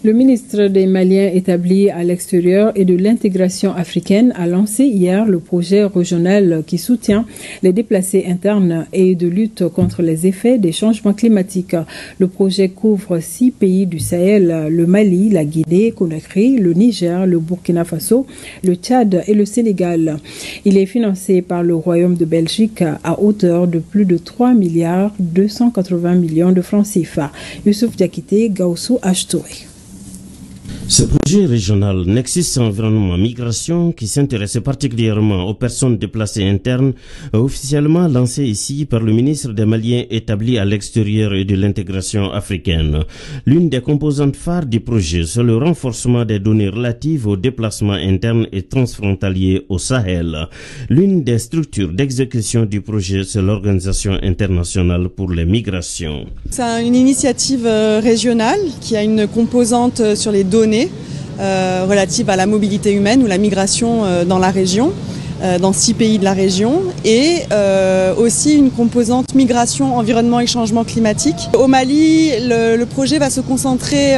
Le ministre des Maliens établi à l'extérieur et de l'intégration africaine a lancé hier le projet régional qui soutient les déplacés internes et de lutte contre les effets des changements climatiques. Le projet couvre 6 pays du Sahel, le Mali, la Guinée, Conakry, le Niger, le Burkina Faso, le Tchad et le Sénégal. Il est financé par le Royaume de Belgique à hauteur de plus de 3,280 milliards de francs CFA. Youssouf Diakité, Gaussou Achtouré. Ce projet régional Nexus Environnement Migration, qui s'intéresse particulièrement aux personnes déplacées internes, est officiellement lancé ici par le ministre des Maliens établi à l'extérieur et de l'intégration africaine. L'une des composantes phares du projet, c'est le renforcement des données relatives aux déplacements internes et transfrontaliers au Sahel. L'une des structures d'exécution du projet, c'est l'Organisation internationale pour les migrations. C'est une initiative régionale qui a une composante sur les données relative à la mobilité humaine ou la migration dans la région, dans 6 pays de la région, et aussi une composante migration, environnement et changement climatique. Au Mali, le projet va se concentrer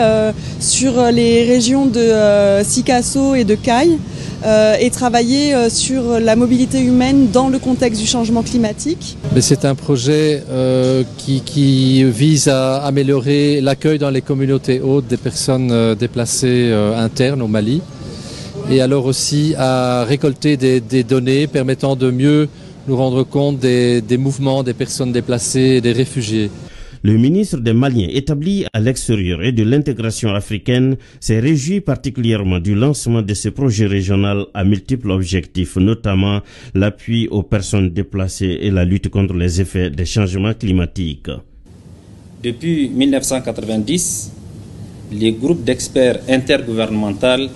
sur les régions de Sikasso et de Kayes et travailler sur la mobilité humaine dans le contexte du changement climatique. C'est un projet qui vise à améliorer l'accueil dans les communautés hautes des personnes déplacées internes au Mali, et alors aussi à récolter des données permettant de mieux nous rendre compte des mouvements des personnes déplacées et des réfugiés. Le ministre des Maliens établi à l'extérieur et de l'intégration africaine s'est réjoui particulièrement du lancement de ce projet régional à multiples objectifs, notamment l'appui aux personnes déplacées et la lutte contre les effets des changements climatiques. Depuis 1990, les groupes d'experts intergouvernemental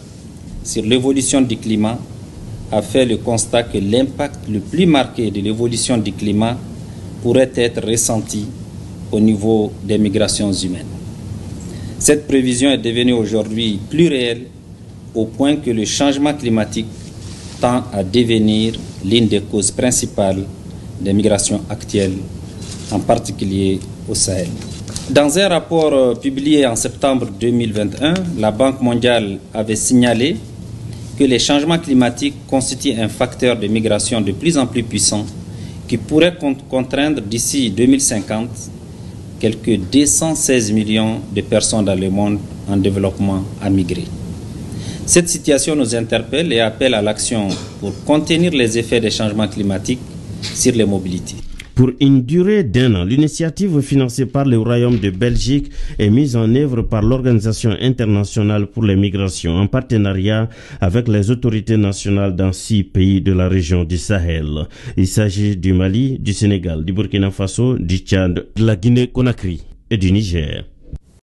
sur l'évolution du climat a fait le constat que l'impact le plus marqué de l'évolution du climat pourrait être ressenti au niveau des migrations humaines. Cette prévision est devenue aujourd'hui plus réelle au point que le changement climatique tend à devenir l'une des causes principales des migrations actuelles, en particulier au Sahel. Dans un rapport publié en septembre 2021, la Banque mondiale avait signalé que les changements climatiques constituent un facteur de migration de plus en plus puissant qui pourrait contraindre d'ici 2050 quelques 216 millions de personnes dans le monde en développement à migrer. Cette situation nous interpelle et appelle à l'action pour contenir les effets des changements climatiques sur les mobilités. Pour une durée d'1 an, l'initiative financée par le Royaume de Belgique est mise en œuvre par l'Organisation internationale pour les migrations en partenariat avec les autorités nationales dans 6 pays de la région du Sahel. Il s'agit du Mali, du Sénégal, du Burkina Faso, du Tchad, de la Guinée-Conakry et du Niger.